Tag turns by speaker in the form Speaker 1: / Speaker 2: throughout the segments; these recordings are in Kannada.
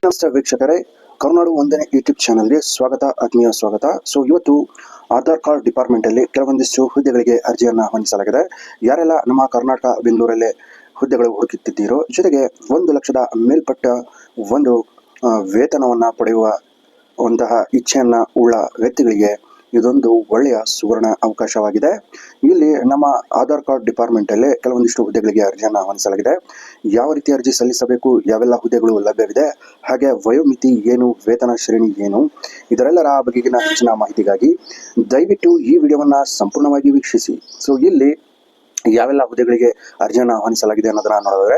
Speaker 1: ನಮಸ್ತೆ ವೀಕ್ಷಕರೇ, ಕರುನಾಡು ಒಂದನೇ ಯೂಟ್ಯೂಬ್ ಚಾನಲ್ಗೆ ಸ್ವಾಗತ, ಆತ್ಮೀಯ ಸ್ವಾಗತ. ಇವತ್ತು ಆಧಾರ್ ಕಾರ್ಡ್ ಡಿಪಾರ್ಟ್ಮೆಂಟ್ ಅಲ್ಲಿ ಕೆಲವೊಂದಿಷ್ಟು ಹುದ್ದೆಗಳಿಗೆ ಅರ್ಜಿಯನ್ನು ಆಹ್ವಾನಿಸಲಾಗಿದೆ. ಯಾರೆಲ್ಲ ನಮ್ಮ ಕರ್ನಾಟಕ ಬೆಂಗಳೂರಲ್ಲೇ ಹುದ್ದೆಗಳು ಹುಡುಕುತ್ತಿದ್ದೀರೋ, ಜೊತೆಗೆ 1 ಲಕ್ಷದ ಮೇಲ್ಪಟ್ಟ ಒಂದು ವೇತನವನ್ನು ಪಡೆಯುವಂತಹ ಇಚ್ಛೆಯನ್ನ ಉಳ್ಳ ವ್ಯಕ್ತಿಗಳಿಗೆ ಇದೊಂದು ಒಳ್ಳೆಯ ಸುವರ್ಣ ಅವಕಾಶವಾಗಿದೆ. ಇಲ್ಲಿ ನಮ್ಮ ಆಧಾರ್ ಕಾರ್ಡ್ ಡಿಪಾರ್ಟ್ಮೆಂಟ್ ಅಲ್ಲಿ ಕೆಲವೊಂದಿಷ್ಟು ಹುದ್ದೆಗಳಿಗೆ ಅರ್ಜಿಯನ್ನು ಆಹ್ವಾನಿಸಲಾಗಿದೆ. ಯಾವ ರೀತಿ ಅರ್ಜಿ ಸಲ್ಲಿಸಬೇಕು, ಯಾವೆಲ್ಲ ಹುದ್ದೆಗಳು ಲಭ್ಯವಿದೆ, ಹಾಗೆ ವಯೋಮಿತಿ ಏನು, ವೇತನ ಶ್ರೇಣಿ ಏನು, ಇದರೆಲ್ಲರ ಬಗೆಗಿನ ಹೆಚ್ಚಿನ ಮಾಹಿತಿಗಾಗಿ ದಯವಿಟ್ಟು ಈ ವಿಡಿಯೋವನ್ನ ಸಂಪೂರ್ಣವಾಗಿ ವೀಕ್ಷಿಸಿ. ಇಲ್ಲಿ ಯಾವೆಲ್ಲ ಹುದ್ದೆಗಳಿಗೆ ಅರ್ಜಿಯನ್ನು ಆಹ್ವಾನಿಸಲಾಗಿದೆ ಅನ್ನೋದನ್ನ ನೋಡಿದ್ರೆ,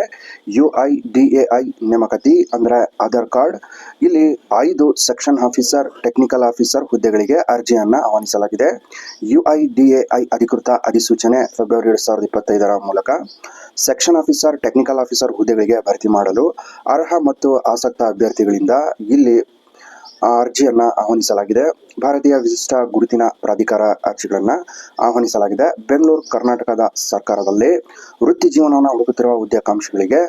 Speaker 1: UIDAI ನೇಮಕಾತಿ ಅಂದ್ರೆ ಆಧಾರ್ ಕಾರ್ಡ್, ಇಲ್ಲಿ 5 ಸೆಕ್ಷನ್ ಆಫೀಸರ್, ಟೆಕ್ನಿಕಲ್ ಆಫೀಸರ್ ಹುದ್ದೆಗಳಿಗೆ ಅರ್ಜಿಯನ್ನ ಆಹ್ವಾನಿಸಲಾಗಿದೆ. UIDAI ಅಧಿಕೃತ ಅಧಿಸೂಚನೆ ಫೆಬ್ರವರಿ 2025 ಮೂಲಕ ಸೆಕ್ಷನ್ ಆಫೀಸರ್, ಟೆಕ್ನಿಕಲ್ ಆಫೀಸರ್ ಹುದ್ದೆಗಳಿಗೆ ಭರ್ತಿ ಮಾಡಲು ಅರ್ಹ ಮತ್ತು ಆಸಕ್ತ ಅಭ್ಯರ್ಥಿಗಳಿಂದ ಇಲ್ಲಿ ಅರ್ಜಿಯನ್ನ ಆಹ್ವಾನಿಸಲಾಗಿದೆ. ಭಾರತೀಯ ವಿಶಿಷ್ಟ ಗುರುತಿನ ಪ್ರಾಧಿಕಾರ ಅರ್ಜಿಗಳನ್ನ ಆಹ್ವಾನಿಸಲಾಗಿದೆ. ಬೆಂಗಳೂರು ಕರ್ನಾಟಕದ ಸರ್ಕಾರದಲ್ಲಿ ವೃತ್ತಿ ಜೀವನವನ್ನು ಹುಡುಕುತ್ತಿರುವ ಉದ್ಯೋಗಾಕಾಂಕ್ಷಿಗಳಿಗೆ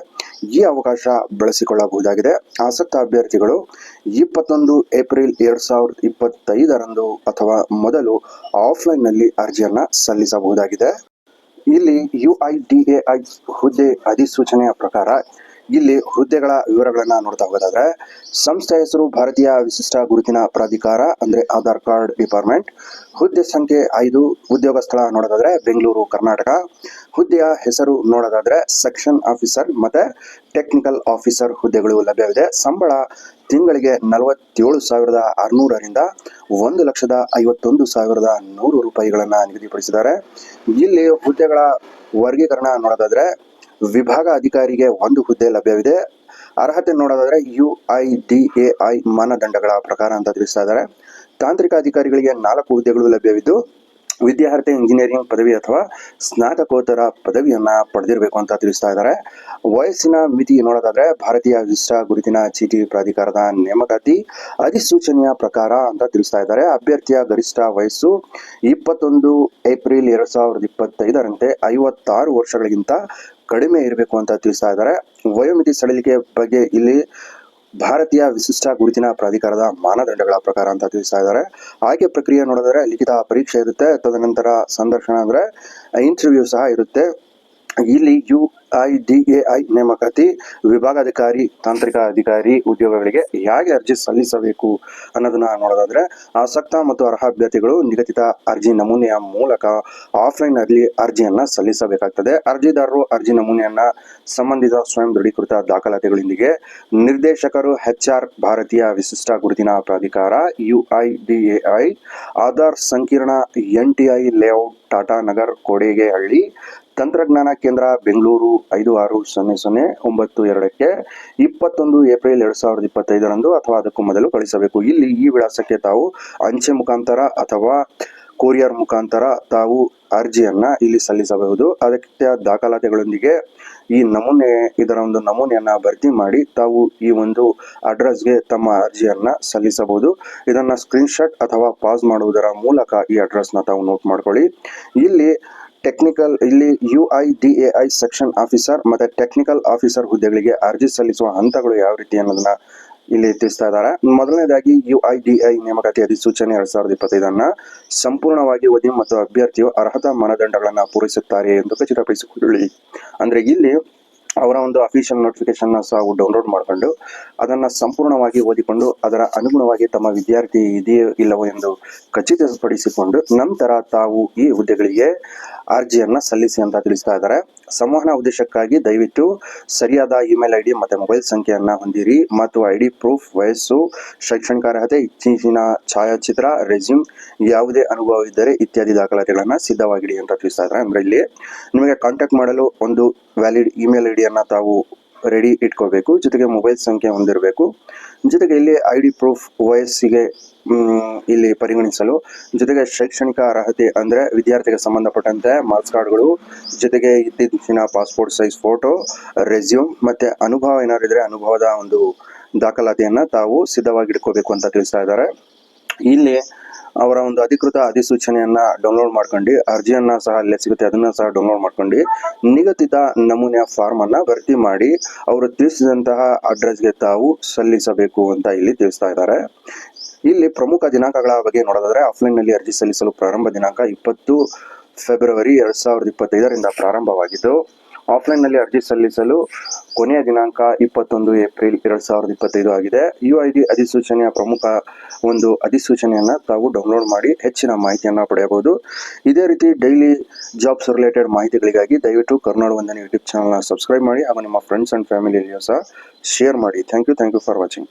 Speaker 1: ಈ ಅವಕಾಶ ಬಳಸಿಕೊಳ್ಳಬಹುದಾಗಿದೆ. ಆಸಕ್ತ ಅಭ್ಯರ್ಥಿಗಳು 21 ಏಪ್ರಿಲ್ 2025 ಅಥವಾ ಮೊದಲು ಆಫ್ಲೈನ್ ನಲ್ಲಿ ಅರ್ಜಿಯನ್ನ ಸಲ್ಲಿಸಬಹುದಾಗಿದೆ. ಇಲ್ಲಿ UIDAI ಹುದ್ದೆ ಅಧಿಸೂಚನೆಯ ಪ್ರಕಾರ ಇಲ್ಲಿ ಹುದ್ದೆಗಳ ವಿವರಗಳನ್ನ ನೋಡ್ತಾ ಹೋಗೋದಾದ್ರೆ, ಸಂಸ್ಥೆ ಹೆಸರು ಭಾರತೀಯ ವಿಶಿಷ್ಟ ಗುರುತಿನ ಪ್ರಾಧಿಕಾರ ಅಂದ್ರೆ ಆಧಾರ್ ಕಾರ್ಡ್ ಡಿಪಾರ್ಟ್ಮೆಂಟ್. ಹುದ್ದೆ ಸಂಖ್ಯೆ 5. ಉದ್ಯೋಗ ಸ್ಥಳ ನೋಡೋದಾದ್ರೆ ಬೆಂಗಳೂರು ಕರ್ನಾಟಕ. ಹುದ್ದೆಯ ಹೆಸರು ನೋಡೋದಾದ್ರೆ ಸೆಕ್ಷನ್ ಆಫೀಸರ್ ಮತ್ತೆ ಟೆಕ್ನಿಕಲ್ ಆಫೀಸರ್ ಹುದ್ದೆಗಳು ಲಭ್ಯವಿದೆ. ಸಂಬಳ ತಿಂಗಳಿಗೆ 47,600 ರಿಂದ 1,51,100 ರೂಪಾಯಿಗಳನ್ನ ನಿಗದಿಪಡಿಸಿದ್ದಾರೆ. ಇಲ್ಲಿ ಹುದ್ದೆಗಳ ವರ್ಗೀಕರಣ ನೋಡೋದಾದ್ರೆ, ವಿಭಾಗ ಅಧಿಕಾರಿಗೆ 1 ಹುದ್ದೆ ಲಭ್ಯವಿದೆ. ಅರ್ಹತೆ ನೋಡೋದಾದ್ರೆ UIDAI ಮಾನದಂಡಗಳ ಪ್ರಕಾರ ಅಂತ ತಿಳಿಸ್ತಾ ಇದ್ದಾರೆ. ತಾಂತ್ರಿಕ ಅಧಿಕಾರಿಗಳಿಗೆ 4 ಹುದ್ದೆಗಳು ಲಭ್ಯವಿದ್ದು, ವಿದ್ಯಾರ್ಥಿ ಇಂಜಿನಿಯರಿಂಗ್ ಪದವಿ ಅಥವಾ ಸ್ನಾತಕೋತ್ತರ ಪದವಿಯನ್ನ ಪಡೆದಿರಬೇಕು ಅಂತ ತಿಳಿಸ್ತಾ ಇದ್ದಾರೆ. ವಯಸ್ಸಿನ ಮಿತಿ ನೋಡೋದಾದ್ರೆ, ಭಾರತೀಯ ವಿಶಿಷ್ಟ ಗುರುತಿನ ಚೀಟಿ ಪ್ರಾಧಿಕಾರದ ನೇಮಕಾತಿ ಅಧಿಸೂಚನೆಯ ಪ್ರಕಾರ ಅಂತ ತಿಳಿಸ್ತಾ ಇದ್ದಾರೆ. ಅಭ್ಯರ್ಥಿಯ ಗರಿಷ್ಠ ವಯಸ್ಸು 21 ಏಪ್ರಿಲ್ 2025 56 ವರ್ಷಗಳಿಗಿಂತ ಕಡಿಮೆ ಇರಬೇಕು ಅಂತ ತಿಳಿಸ್ತಾ ಇದ್ದಾರೆ. ವಯೋಮಿತಿ ಸಡಿಲಿಕೆ ಬಗ್ಗೆ ಇಲ್ಲಿ ಭಾರತೀಯ ವಿಶಿಷ್ಟ ಗುರುತಿನ ಪ್ರಾಧಿಕಾರದ ಮಾನದಂಡಗಳ ಪ್ರಕಾರ ಅಂತ ತಿಳಿಸ್ತಾ ಇದ್ದಾರೆ. ಆಯ್ಕೆ ಪ್ರಕ್ರಿಯೆ ನೋಡಿದ್ರೆ ಲಿಖಿತ ಪರೀಕ್ಷೆ ಇರುತ್ತೆ, ತದನಂತರ ಸಂದರ್ಶನ ಅಂದ್ರೆ ಇಂಟರ್ವ್ಯೂ ಸಹ ಇರುತ್ತೆ. ಇಲ್ಲಿ UIDAI ನೇಮಕಾತಿ ವಿಭಾಗಾಧಿಕಾರಿ, ತಾಂತ್ರಿಕ ಅಧಿಕಾರಿ ಉದ್ಯೋಗಗಳಿಗೆ ಹೇಗೆ ಅರ್ಜಿ ಸಲ್ಲಿಸಬೇಕು ಅನ್ನೋದನ್ನ ನೋಡೋದಾದ್ರೆ, ಆಸಕ್ತ ಮತ್ತು ಅರ್ಹ ಅಭ್ಯರ್ಥಿಗಳು ನಿಗದಿತ ಅರ್ಜಿ ನಮೂನೆಯ ಮೂಲಕ ಆಫ್ಲೈನ್ ಅಲ್ಲಿ ಅರ್ಜಿಯನ್ನ ಸಲ್ಲಿಸಬೇಕಾಗ್ತದೆ. ಅರ್ಜಿದಾರರು ಅರ್ಜಿ ನಮೂನೆಯನ್ನ ಸಂಬಂಧಿತ ಸ್ವಯಂ ದೃಢೀಕೃತ ದಾಖಲಾತಿಗಳೊಂದಿಗೆ ನಿರ್ದೇಶಕರು HR ಭಾರತೀಯ ವಿಶಿಷ್ಟ ಗುರುತಿನ ಪ್ರಾಧಿಕಾರ UIDAI ಆಧಾರ್ ಸಂಕೀರ್ಣ NTI ಲೇಔಟ್ ಟಾಟಾ ನಗರ್ ಕೋಡಿಗೆಹಳ್ಳಿ ತಂತ್ರಜ್ಞಾನ ಕೇಂದ್ರ ಬೆಂಗಳೂರು 560092ಕ್ಕೆ 21 ಏಪ್ರಿಲ್ 2025 ಅಥವಾ ಅದಕ್ಕೂ ಮೊದಲು ಕಳಿಸಬೇಕು. ಇಲ್ಲಿ ಈ ವಿಳಾಸಕ್ಕೆ ತಾವು ಅಂಚೆ ಮುಖಾಂತರ ಅಥವಾ ಕೊರಿಯರ್ ಮುಖಾಂತರ ತಾವು ಅರ್ಜಿಯನ್ನ ಇಲ್ಲಿ ಸಲ್ಲಿಸಬಹುದು. ಅದಕ್ಕೆ ದಾಖಲಾತಿಗಳೊಂದಿಗೆ ಇದರ ಒಂದು ನಮೂನೆಯನ್ನ ಭರ್ತಿ ಮಾಡಿ ತಾವು ಈ ಒಂದು ಅಡ್ರೆಸ್ಗೆ ತಮ್ಮ ಅರ್ಜಿಯನ್ನ ಸಲ್ಲಿಸಬಹುದು. ಇದನ್ನ ಸ್ಕ್ರೀನ್ಶಾಟ್ ಅಥವಾ ಪಾಸ್ ಮಾಡುವುದರ ಮೂಲಕ ಈ ಅಡ್ರೆಸ್ನ ತಾವು ನೋಟ್ ಮಾಡ್ಕೊಳ್ಳಿ. ಇಲ್ಲಿ UIDAI ಸೆಕ್ಷನ್ ಆಫೀಸರ್ ಮತ್ತೆ ಟೆಕ್ನಿಕಲ್ ಆಫೀಸರ್ ಹುದ್ದೆಗಳಿಗೆ ಅರ್ಜಿ ಸಲ್ಲಿಸುವ ಹಂತಗಳು ಯಾವ ರೀತಿ ಅನ್ನೋದನ್ನ ಇಲ್ಲಿ ತಿಳಿಸ್ತಾ ಇದ್ದಾರೆ. ಮೊದಲನೇದಾಗಿ UIDAI ನೇಮಕಾತಿ ಅಧಿಸೂಚನೆ 2025 ಸಂಪೂರ್ಣವಾಗಿ ಓದಿ ಮತ್ತು ಅಭ್ಯರ್ಥಿಯು ಅರ್ಹತಾ ಮಾನದಂಡಗಳನ್ನ ಪೂರೈಸುತ್ತಾರೆ ಎಂದು ಖಚಿತಪಡಿಸಿಕೊಳ್ಳಿ. ಅಂದ್ರೆ ಇಲ್ಲಿ ಅವರ ಒಂದು ಅಫಿಷಿಯಲ್ ನೋಟಿಫಿಕೇಶನ್ ಸಹ ಡೌನ್ಲೋಡ್ ಮಾಡಿಕೊಂಡು ಅದನ್ನ ಸಂಪೂರ್ಣವಾಗಿ ಓದಿಕೊಂಡು ಅದರ ಅನುಗುಣವಾಗಿ ತಮ್ಮ ವಿದ್ಯಾರ್ಥಿ ಇದೆಯೋ ಇಲ್ಲವೋ ಎಂದು ಖಚಿತಪಡಿಸಿಕೊಂಡು ನಂತರ ತಾವು ಈ ಹುದ್ದೆಗಳಿಗೆ ಅರ್ಜಿಯನ್ನ ಸಲ್ಲಿಸಿ ಅಂತ ತಿಳಿಸ್ತಾ ಇದ್ದಾರೆ. ಸಂವಹನ ಉದ್ದೇಶಕ್ಕಾಗಿ ದಯವಿಟ್ಟು ಸರಿಯಾದ ಇಮೇಲ್ ID ಮತ್ತೆ ಮೊಬೈಲ್ ಸಂಖ್ಯೆಯನ್ನ ಹೊಂದಿರಿ ಮತ್ತು ID ಪ್ರೂಫ್, ವಯಸ್ಸು, ಶೈಕ್ಷಣಿಕ ಅರ್ಹತೆ, ಇತ್ತೀಚಿನ ಛಾಯಾಚಿತ್ರ, ರೆಸ್ಯೂಮ್, ಯಾವುದೇ ಅನುಭವ ಇದ್ದರೆ ಇತ್ಯಾದಿ ದಾಖಲಾತಿಗಳನ್ನ ಸಿದ್ಧವಾಗಿಡಿ ಅಂತ ತಿಳಿಸ್ತಾ ಇದ್ದಾರೆ. ಅಂದ್ರೆ ಇಲ್ಲಿ ನಿಮಗೆ ಕಾಂಟ್ಯಾಕ್ಟ್ ಮಾಡಲು ಒಂದು ವ್ಯಾಲಿಡ್ ಇಮೇಲ್ ID ಅನ್ನ ತಾವು ರೆಡಿ ಇಟ್ಕೋಬೇಕು, ಜೊತೆಗೆ ಮೊಬೈಲ್ ಸಂಖ್ಯೆ ಹೊಂದಿರಬೇಕು, ಜೊತೆಗೆ ಇಲ್ಲಿ ID ಪ್ರೂಫ್ ವಯಸ್ಸಿಗೆ ಇಲ್ಲಿ ಪರಿಗಣಿಸಲು, ಜೊತೆಗೆ ಶೈಕ್ಷಣಿಕ ಅರ್ಹತೆ ಅಂದ್ರೆ ವಿದ್ಯಾರ್ಥಿಗೆ ಸಂಬಂಧಪಟ್ಟಂತೆ ಮಾರ್ಕ್ಸ್ ಕಾರ್ಡ್ಗಳು, ಜೊತೆಗೆ ಇತ್ತೀಚಿನ ಪಾಸ್ಪೋರ್ಟ್ ಸೈಜ್ ಫೋಟೋ, ರೆಸ್ಯೂಮ್ ಮತ್ತೆ ಅನುಭವ ಏನಾದ್ರು ಇದ್ರೆ ಅನುಭವದ ಒಂದು ದಾಖಲಾತಿಯನ್ನ ತಾವು ಸಿದ್ಧವಾಗಿ ಇಟ್ಕೋಬೇಕು ಅಂತ ತಿಳಿಸ್ತಾ ಇದ್ದಾರೆ. ಇಲ್ಲಿ ಅವರ ಒಂದು ಅಧಿಕೃತ ಅಧಿಸೂಚನೆಯನ್ನ ಡೌನ್ಲೋಡ್ ಮಾಡ್ಕೊಂಡು ಅರ್ಜಿಯನ್ನ ಸಹ ಅಲ್ಲೇ ಸಿಗುತ್ತೆ, ಅದನ್ನ ಸಹ ಡೌನ್ಲೋಡ್ ಮಾಡ್ಕೊಂಡು ನಿಗದಿತ ನಮೂನೆಯ ಫಾರ್ಮ್ ಅನ್ನ ಭರ್ತಿ ಮಾಡಿ ಅವರು ತಿಳಿಸಿದಂತಹ ಅಡ್ರೆಸ್ಗೆ ತಾವು ಸಲ್ಲಿಸಬೇಕು ಅಂತ ಇಲ್ಲಿ ತಿಳಿಸ್ತಾ ಇದ್ದಾರೆ. ಇಲ್ಲಿ ಪ್ರಮುಖ ದಿನಾಂಕಗಳ ಬಗ್ಗೆ ನೋಡೋದಾದ್ರೆ ಆಫ್ಲೈನ್ ನಲ್ಲಿ ಅರ್ಜಿ ಸಲ್ಲಿಸಲು ಪ್ರಾರಂಭ ದಿನಾಂಕ 20 ಫೆಬ್ರವರಿ 2025ರಿಂದ ಪ್ರಾರಂಭವಾಗಿದ್ದು, ಆಫ್ಲೈನ್ ನಲ್ಲಿ ಅರ್ಜಿ ಸಲ್ಲಿಸಲು ಕೊನೆಯ ದಿನಾಂಕ 21 ಏಪ್ರಿಲ್ 2025 ಆಗಿದೆ. UID ಅಧಿಸೂಚನೆಯ ಪ್ರಮುಖ ಒಂದು ಅಧಿಸೂಚನೆಯನ್ನ ತಾವು ಡೌನ್ಲೋಡ್ ಮಾಡಿ ಹೆಚ್ಚಿನ ಮಾಹಿತಿಯನ್ನ ಪಡೆಯಬಹುದು. ಇದೇ ರೀತಿ ಡೈಲಿ ಜಾಬ್ಸ್ ರಿಲೇಟೆಡ್ ಮಾಹಿತಿಗಳಿಗಾಗಿ ದಯವಿಟ್ಟು ಕರುನಾಡು ವಂದನೆ ಯೂಟ್ಯೂಬ್ ಚಾನಲ್ನ ಸಬ್ಸ್ಕ್ರೈಬ್ ಮಾಡಿ ಹಾಗೂ ನಿಮ್ಮ ಫ್ರೆಂಡ್ಸ್ ಅಂಡ್ ಫ್ಯಾಮಿಲಿಯಲ್ಲಿಯೂ ಸಹ ಶೇರ್ ಮಾಡಿ. Thank you for watching.